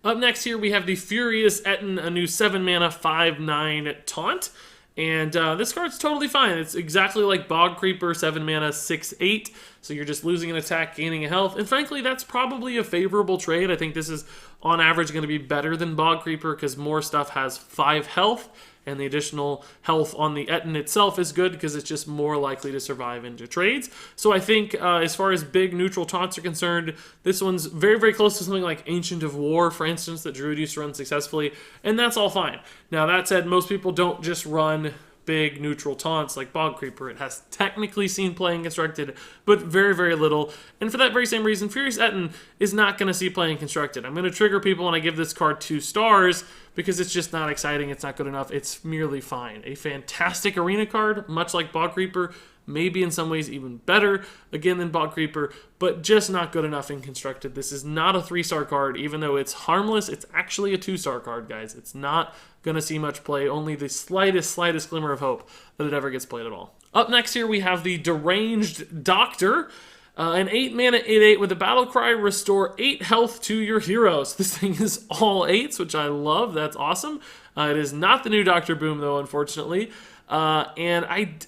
Speaker 2: Up next here, we have the Furious Etten, a new 7 mana 5/9 taunt. And this card's totally fine. It's exactly like Bog Creeper, 7 mana, 6/8. So you're just losing an attack, gaining a health. And frankly, that's probably a favorable trade. I think this is, on average, going to be better than Bog Creeper because more stuff has 5 health. And the additional health on the Etten itself is good because it's just more likely to survive into trades. So I think as far as big neutral taunts are concerned, this one's very, very close to something like Ancient of War, for instance, that Druid used to run successfully. And that's all fine. Now, that said, most people don't just run big neutral taunts like Bog Creeper. It has technically seen play in Constructed, but very, very little. And for that very same reason, Furious Etten is not going to see play in Constructed. I'm going to trigger people when I give this card 2 stars because it's just not exciting. It's not good enough. It's merely fine. A fantastic arena card, much like Bog Creeper, maybe in some ways even better, again, than Bog Creeper, but just not good enough in Constructed. This is not a 3-star card, even though it's harmless. It's actually a 2-star card, guys. It's not going to see much play, only the slightest glimmer of hope that it ever gets played at all. Up next here, we have the Deranged Doctor, an 8 mana 8/8 with a battle cry, restore 8 health to your heroes. This thing is all 8s, which I love. That's awesome. It is not the new Dr. Boom, though, unfortunately. And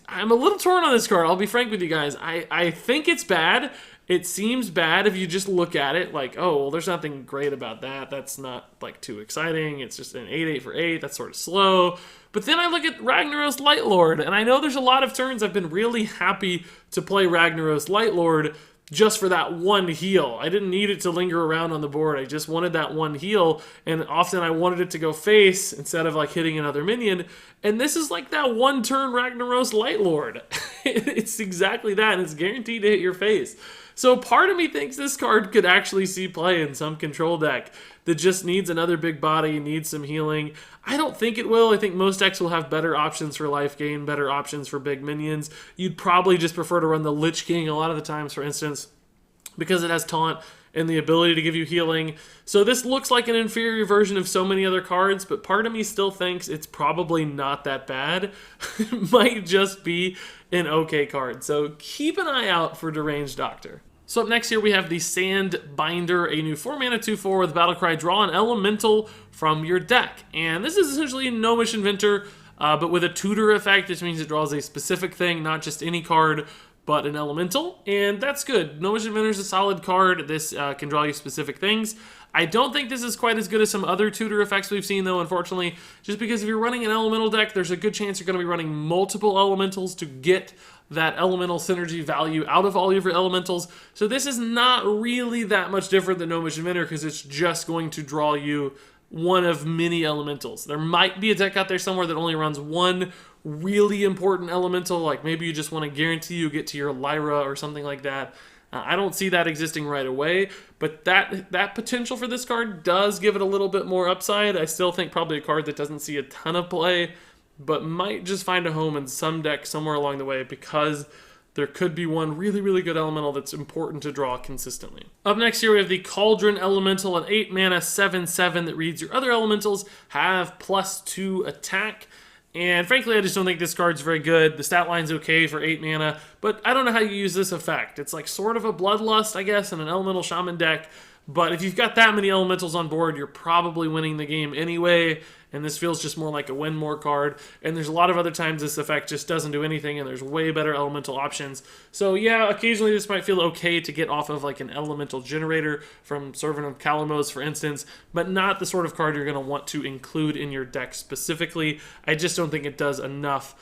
Speaker 2: I'm a little torn on this card. I'll be frank with you guys. I think it's bad. It seems bad if you just look at it like, oh, well, there's nothing great about that. That's not, like, too exciting. It's just an 8/8 for 8. That's sort of slow. But then I look at Ragnaros Lightlord, and I know there's a lot of turns I've been really happy to play Ragnaros Lightlord just for that one heal. I didn't need it to linger around on the board. I just wanted that one heal, and often I wanted it to go face instead of like hitting another minion. And this is like that one turn Ragnaros Lightlord. It's exactly that, and it's guaranteed to hit your face. So part of me thinks this card could actually see play in some control deck that just needs another big body, needs some healing. I don't think it will. I think most decks will have better options for life gain, better options for big minions. You'd probably just prefer to run the Lich King a lot of the times, for instance, because it has taunt and the ability to give you healing. So this looks like an inferior version of so many other cards, but part of me still thinks it's probably not that bad. It might just be an okay card. So keep an eye out for Deranged Doctor. So up next here we have the Sand Binder, a new 4 mana 2/4 with Battlecry, draw an elemental from your deck. And this is essentially Gnomish Inventor, but with a tutor effect, which means it draws a specific thing, not just any card, but an elemental, and that's good. Gnomish Inventor is a solid card. This can draw you specific things. I don't think this is quite as good as some other tutor effects we've seen, though, unfortunately, just because if you're running an elemental deck, there's a good chance you're going to be running multiple elementals to get that elemental synergy value out of all of your elementals. So this is not really that much different than Gnomish Inventor because it's just going to draw you one of many elementals. There might be a deck out there somewhere that only runs one really important elemental, like maybe you just want to guarantee you get to your Lyra or something like that. I don't see that existing right away, but that potential for this card does give it a little bit more upside. I still think probably a card that doesn't see a ton of play, but might just find a home in some deck somewhere along the way because there could be one really, really good elemental that's important to draw consistently. Up next here we have the Cauldron Elemental, an 8 mana 7/7 that reads your other elementals have +2 attack. And frankly, I just don't think this card's very good. The stat line's okay for 8 mana, but I don't know how you use this effect. It's like sort of a Bloodlust, I guess, in an Elemental Shaman deck. But if you've got that many elementals on board, you're probably winning the game anyway, and this feels just more like a win more card. And there's a lot of other times this effect just doesn't do anything, and there's way better elemental options. So yeah, occasionally this might feel okay to get off of like an elemental generator from Servant of Kalamos, for instance, but not the sort of card you're going to want to include in your deck specifically. I just don't think it does enough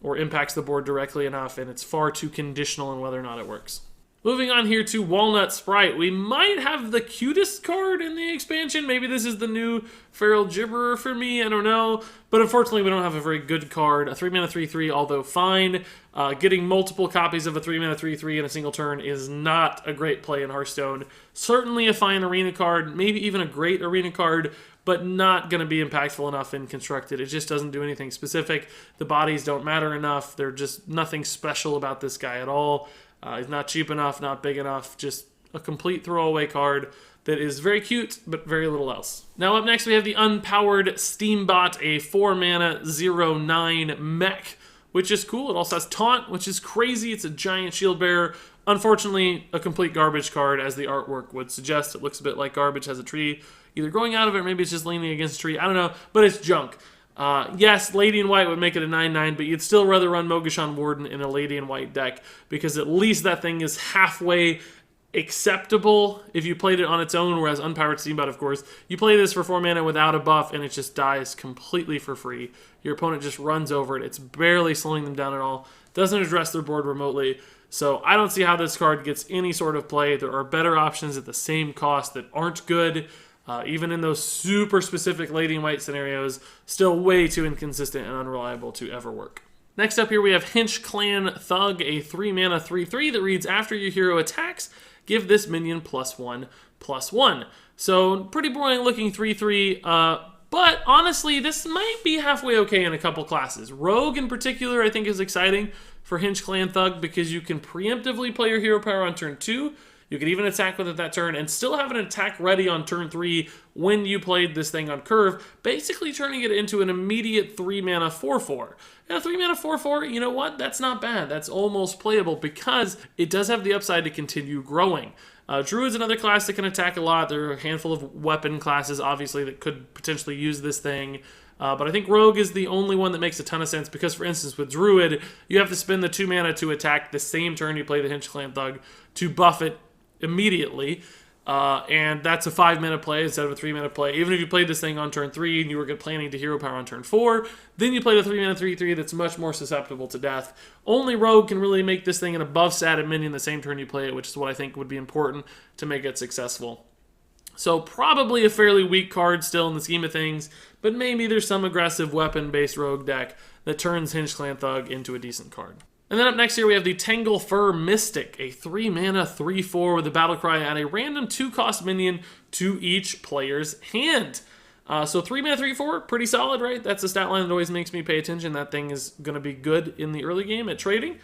Speaker 2: or impacts the board directly enough, and it's far too conditional on whether or not it works. Moving on here to Walnut Sprite. We might have the cutest card in the expansion. Maybe this is the new Feral Gibberer for me, I don't know. But unfortunately, we don't have a very good card. A 3-mana 3/3, although fine. Getting multiple copies of a 3-mana 3/3 in a single turn is not a great play in Hearthstone. Certainly a fine arena card, maybe even a great arena card, but not going to be impactful enough in Constructed. It just doesn't do anything specific. The bodies don't matter enough. They're just nothing special about this guy at all. He's not cheap enough, not big enough, just a complete throwaway card that is very cute, but very little else. Now up next we have the Unpowered Steam Bot, a 4-mana 0/9 mech, which is cool. It also has Taunt, which is crazy. It's a giant shield bearer. Unfortunately, a complete garbage card, as the artwork would suggest. It looks a bit like garbage, has a tree either growing out of it, or maybe it's just leaning against a tree. I don't know, but it's junk. Yes, Lady in White would make it a 9/9, but you'd still rather run Mogashan Warden in a Lady in White deck, because at least that thing is halfway acceptable if you played it on its own, whereas Unpowered Steam Bot, of course, you play this for 4 mana without a buff, and it just dies completely for free. Your opponent just runs over it. It's barely slowing them down at all. Doesn't address their board remotely. So I don't see how this card gets any sort of play. There are better options at the same cost that aren't good. Even in those super specific Lady in White scenarios, still way too inconsistent and unreliable to ever work. Next up here we have Hinch Clan Thug, a 3-mana 3/3 that reads, after your hero attacks, give this minion +1/+1. So pretty boring looking 3/3, but honestly this might be halfway okay in a couple classes. Rogue in particular I think is exciting for Hinch Clan Thug because you can preemptively play your hero power on turn 2. You can even attack with it that turn and still have an attack ready on turn 3 when you played this thing on curve, basically turning it into an immediate 3-mana 4/4. And a 3-mana 4/4, you know what? That's not bad. That's almost playable because it does have the upside to continue growing. Druid's another class that can attack a lot. There are a handful of weapon classes, obviously, that could potentially use this thing. But I think Rogue is the only one that makes a ton of sense because, for instance, with Druid, you have to spend the 2 mana to attack the same turn you play the Hinch Clan Thug to buff it immediately, and that's a 5-mana play instead of a 3-mana play. Even if you played this thing on turn 3 and you were planning to hero power on turn 4, then you played a 3-mana 3/3 that's much more susceptible to death. Only Rogue can really make this thing an above-stated minion the same turn you play it, which is what I think would be important to make it successful. So probably a fairly weak card still in the scheme of things, but maybe there's some aggressive weapon-based Rogue deck that turns Hinch Clan Thug into a decent card. And then up next here we have the Tangle Fur Mystic, a 3-mana 3/4 with a battle cry, add a random 2-cost minion to each player's hand. So 3-mana 3/4, pretty solid, right? That's a stat line that always makes me pay attention. That thing is going to be good in the early game at trading.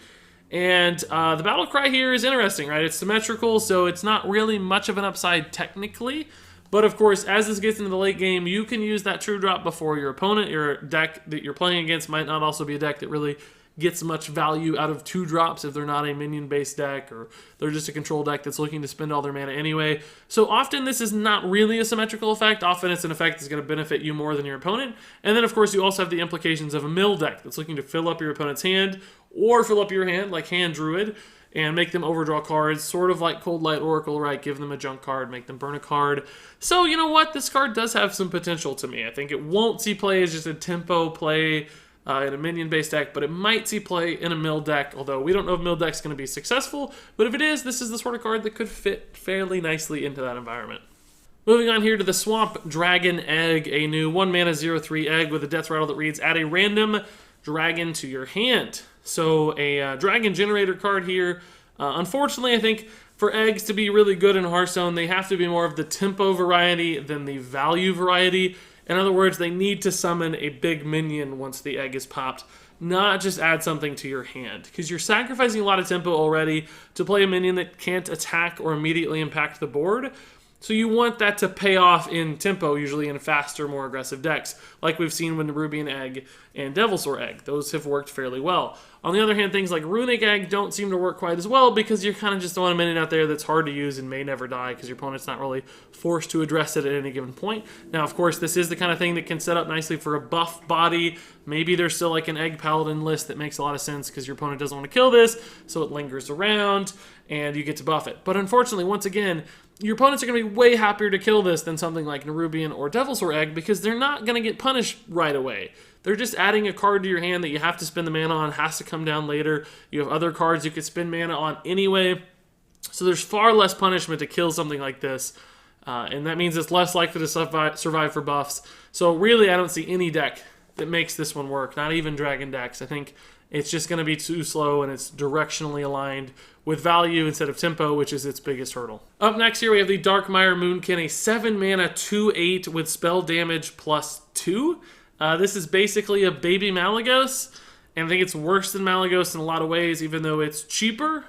Speaker 2: And the battle cry here is interesting, right? It's symmetrical, so it's not really much of an upside technically. But of course, as this gets into the late game, you can use that true drop before your opponent. Your deck that you're playing against might not also be a deck that really gets much value out of 2 drops if they're not a minion-based deck or they're just a control deck that's looking to spend all their mana anyway. So often this is not really a symmetrical effect. Often it's an effect that's going to benefit you more than your opponent. And then of course you also have the implications of a mill deck that's looking to fill up your opponent's hand or fill up your hand like Hand Druid and make them overdraw cards, sort of like Cold Light Oracle, right? Give them a junk card, make them burn a card. So you know what? This card does have some potential to me. I think it won't see play as just a tempo play in a minion-based deck, but it might see play in a mill deck, although we don't know if mill deck's going to be successful, but if it is, this is the sort of card that could fit fairly nicely into that environment. Moving on here to the Swamp Dragon Egg, a new 1-mana 0/3 egg with a death rattle that reads, add a random dragon to your hand. So a dragon generator card here. Unfortunately, I think for eggs to be really good in Hearthstone, they have to be more of the tempo variety than the value variety. In other words, they need to summon a big minion once the egg is popped, not just add something to your hand. Because you're sacrificing a lot of tempo already to play a minion that can't attack or immediately impact the board. So you want that to pay off in tempo, usually in faster, more aggressive decks, like we've seen with the Rubian Egg and Devilsaur Egg. Those have worked fairly well. On the other hand, things like Runic Egg don't seem to work quite as well because you're kind of just throwing a minion out there that's hard to use and may never die because your opponent's not really forced to address it at any given point. Now, of course, this is the kind of thing that can set up nicely for a buff body. Maybe there's still like an Egg Paladin list that makes a lot of sense because your opponent doesn't want to kill this, so it lingers around and you get to buff it. But unfortunately, once again, your opponents are going to be way happier to kill this than something like Nerubian or Devilsaur Egg because they're not going to get punished right away. They're just adding a card to your hand that you have to spend the mana on, has to come down later. You have other cards you could spend mana on anyway. So there's far less punishment to kill something like this, and that means it's less likely to survive for buffs. So really, I don't see any deck that makes this one work, not even Dragon decks. I think it's just going to be too slow, and it's directionally aligned with value instead of tempo, which is its biggest hurdle. Up next here, we have the Darkmire Moonkin, a 7-mana 2/8 with spell damage +2. This is basically a baby Malygos, and I think it's worse than Malygos in a lot of ways, even though it's cheaper.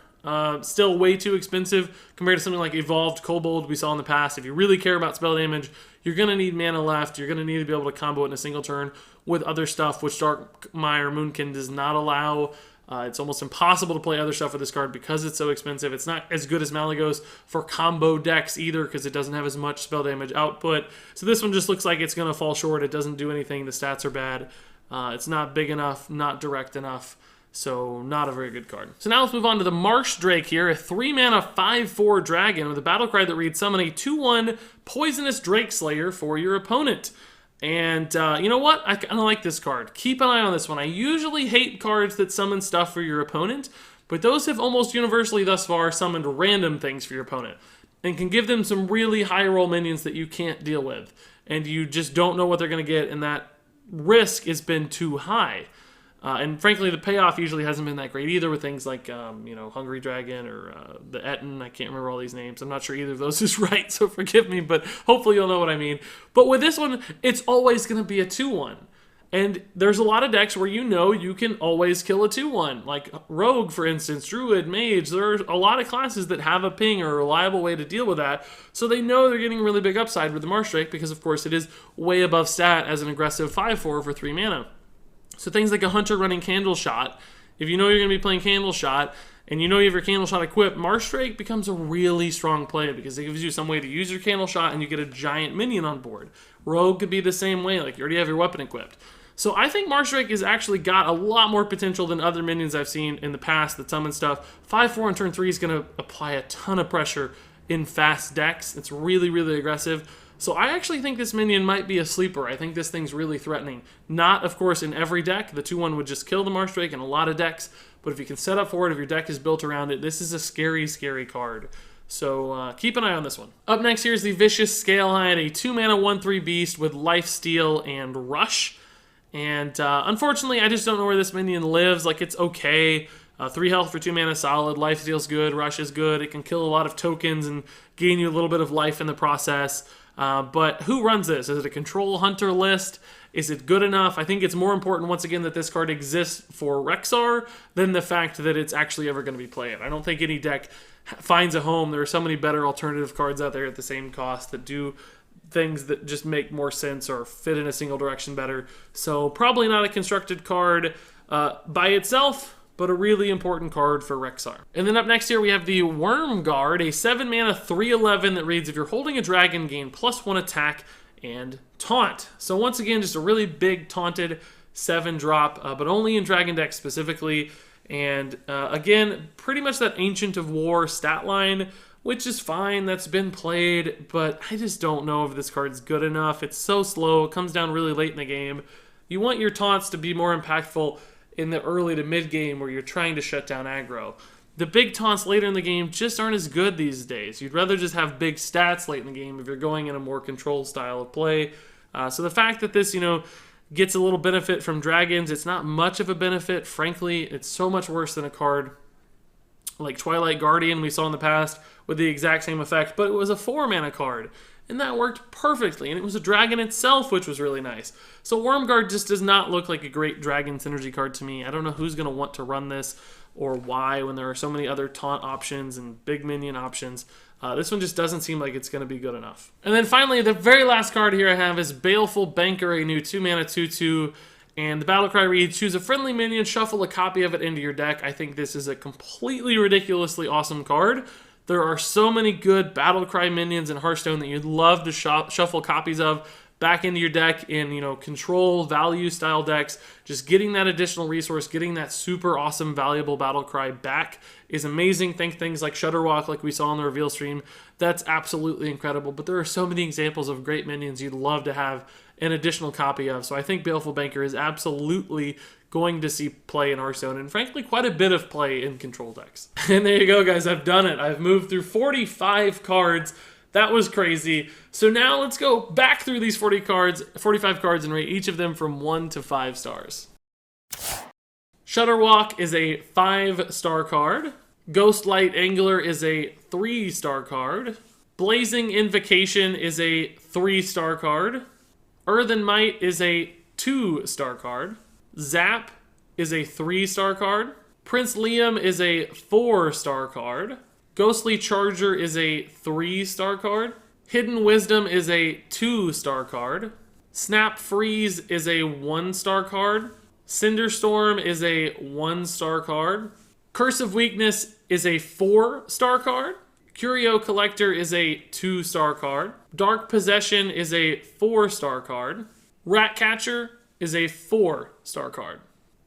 Speaker 2: Still way too expensive compared to something like Evolved Kobold we saw in the past. If you really care about spell damage, you're going to need mana left. You're going to need to be able to combo it in a single turn with other stuff, which Darkmire Moonkin does not allow. It's almost impossible to play other stuff with this card because it's so expensive. It's not as good as Malygos for combo decks either because it doesn't have as much spell damage output. So this one just looks like it's going to fall short. It doesn't do anything. The stats are bad. It's not big enough, not direct enough. So not a very good card. So now let's move on to the Marsh Drake here, a 3-mana 5/4 dragon with a battle cry that reads, summon a 2/1 Poisonous Drake Slayer for your opponent. And you know what? I kind of like this card. Keep an eye on this one. I usually hate cards that summon stuff for your opponent, but those have almost universally thus far summoned random things for your opponent and can give them some really high roll minions that you can't deal with. And you just don't know what they're going to get, and that risk has been too high. And frankly, the payoff usually hasn't been that great either with things like, Hungry Dragon or the Etten. I can't remember all these names. I'm not sure either of those is right, so forgive me, but hopefully you'll know what I mean. But with this one, it's always going to be a 2/1. And there's a lot of decks where you can always kill a 2/1. Like Rogue, for instance, Druid, Mage. There are a lot of classes that have a ping or a reliable way to deal with that. So they know they're getting really big upside with the Marsh Drake because, of course, it is way above stat as an aggressive 5/4 for 3 mana. So things like a Hunter running Candle Shot, if you know you're going to be playing Candle Shot, and you know you have your Candle Shot equipped, Marsh Drake becomes a really strong play because it gives you some way to use your Candle Shot and you get a giant minion on board. Rogue could be the same way, like you already have your weapon equipped. So I think Marsh Drake has actually got a lot more potential than other minions I've seen in the past that summon stuff. 5/4 on turn 3 is going to apply a ton of pressure in fast decks. It's really, really aggressive. So I actually think this minion might be a sleeper. I think this thing's really threatening. Not, of course, in every deck. The 2/1 would just kill the Marsh Drake in a lot of decks. But if you can set up for it, if your deck is built around it, this is a scary, scary card. So keep an eye on this one. Up next here is the Vicious Scalehind, a 2-mana 1/3 beast with Lifesteal and Rush. And unfortunately, I just don't know where this minion lives. Like, it's okay. 3 health for 2 mana solid. Lifesteal's good. Rush is good. It can kill a lot of tokens and gain you a little bit of life in the process. But who runs this? Is it a control hunter list? Is it good enough? I think it's more important, once again, that this card exists for Rexxar than the fact that it's actually ever going to be played. I don't think any deck finds a home. There are so many better alternative cards out there at the same cost that do things that just make more sense or fit in a single direction better. So probably not a constructed card by itself, but a really important card for Rexxar. And then up next here we have the Wormguard, a 7-mana 3/11 that reads, if you're holding a dragon, gain +1 attack and taunt. So once again, just a really big taunted 7-drop, but only in dragon decks specifically. And again, pretty much that Ancient of War stat line, which is fine, that's been played, but I just don't know if this card's good enough. It's so slow, it comes down really late in the game. You want your taunts to be more impactful in the early to mid game where you're trying to shut down aggro. The big taunts later in the game just aren't as good these days. You'd rather just have big stats late in the game if you're going in a more controlled style of play. So the fact that this, gets a little benefit from dragons, it's not much of a benefit. Frankly, it's so much worse than a card like Twilight Guardian we saw in the past with the exact same effect, but it was a 4-mana card. And that worked perfectly, and it was a dragon itself, which was really nice. So Wormguard just does not look like a great dragon synergy card to me. I don't know who's going to want to run this or why when there are so many other taunt options and big minion options. This one just doesn't seem like it's going to be good enough. And then finally, the very last card here I have is Baleful Banker, a new 2-mana 2/2. And the battle cry reads, choose a friendly minion, shuffle a copy of it into your deck. I think this is a completely ridiculously awesome card. There are so many good battle cry minions in Hearthstone that you'd love to shuffle copies of back into your deck in, control, value style decks. Just getting that additional resource, getting that super awesome, valuable battle cry back is amazing. Think things like Shudder Walk, like we saw in the reveal stream. That's absolutely incredible. But there are so many examples of great minions you'd love to have an additional copy of. So I think Baleful Banker is absolutely going to see play in Hearthstone, and frankly, quite a bit of play in control decks. And there you go, guys. I've done it. I've moved through 45 cards. That was crazy. So now let's go back through these 45 cards, and rate each of them from 1 to 5 stars. Shudder Walk is a 5-star card. Ghostlight Angler is a 3-star card. Blazing Invocation is a 3-star card. Earthen Might is a 2-star card. Zap is a 3-star card. Prince Liam is a 4-star card. Ghostly Charger is a 3-star card. Hidden Wisdom is a 2-star card. Snap Freeze is a 1-star card. Cinder Storm is a 1-star card. Curse of Weakness is a 4-star card. Curio Collector is a 2-star card. Dark Possession is a 4-star card. Ratcatcher is a 4-star card.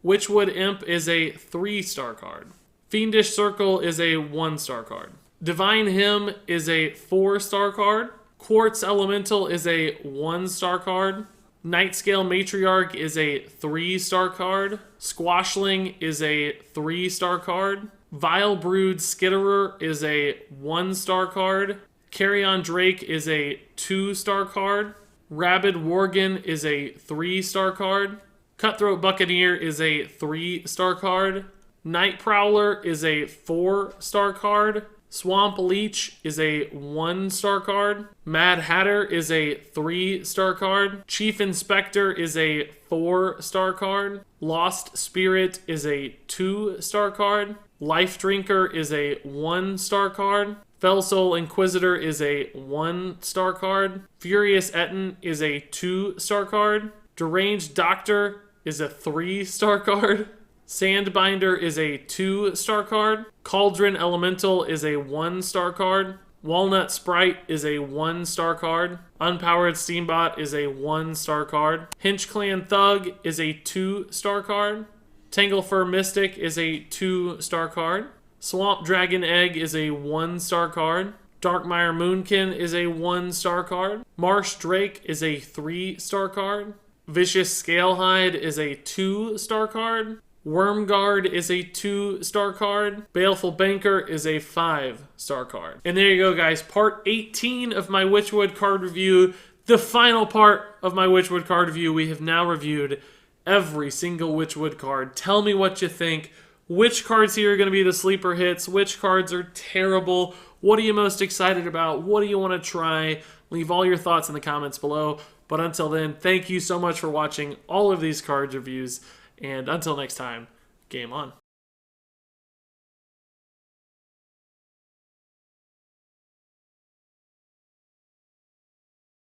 Speaker 2: Witchwood Imp is a 3-star card. Fiendish Circle is a 1-star card. Divine Hymn is a 4-star card. Quartz Elemental is a 1-star card. Nightscale Matriarch is a 3-star card. Squashling is a 3-star card. Vial Brewed Skitter is a 1-star card. Carrion Drake is a 2-star card. Rabid Worgen is a 3-star card. Cutthroat Buccaneer is a 3-star card. Night Prowler is a 4-star card. Swamp Leech is a 1-star card. Mad Hatter is a 3-star card. Chief Inspector is a 4-star card. Lost Spirit is a 2-star card. Life Drinker is a 1-star card. Fel Soul Inquisitor is a 1-star card. Furious Etten is a 2-star card. Deranged Doctor is a 3-star card. Sandbinder is a 2-star card. Cauldron Elemental is a 1-star card. Walnut Sprite is a 1-star card. Unpowered Steam Bot is a 1-star card. Hinch Clan Thug is a 2-star card. Tanglefur Mystic is a 2-star card. Swamp Dragon Egg is a 1-star card. Darkmire Moonkin is a 1-star card. Marsh Drake is a 3-star card. Vicious Scalehide is a 2-star card. Wormguard is a 2-star card. Baleful Banker is a 5-star card. And there you go, guys. Part 18 of my Witchwood card review. The final part of my Witchwood card review. We have now reviewed every single Witchwood card. Tell me what you think. Which cards here are going to be the sleeper hits? Which cards are terrible? What are you most excited about? What do you want to try? Leave all your thoughts in the comments below. But until then, thank you so much for watching all of these card reviews. And until next time, game on.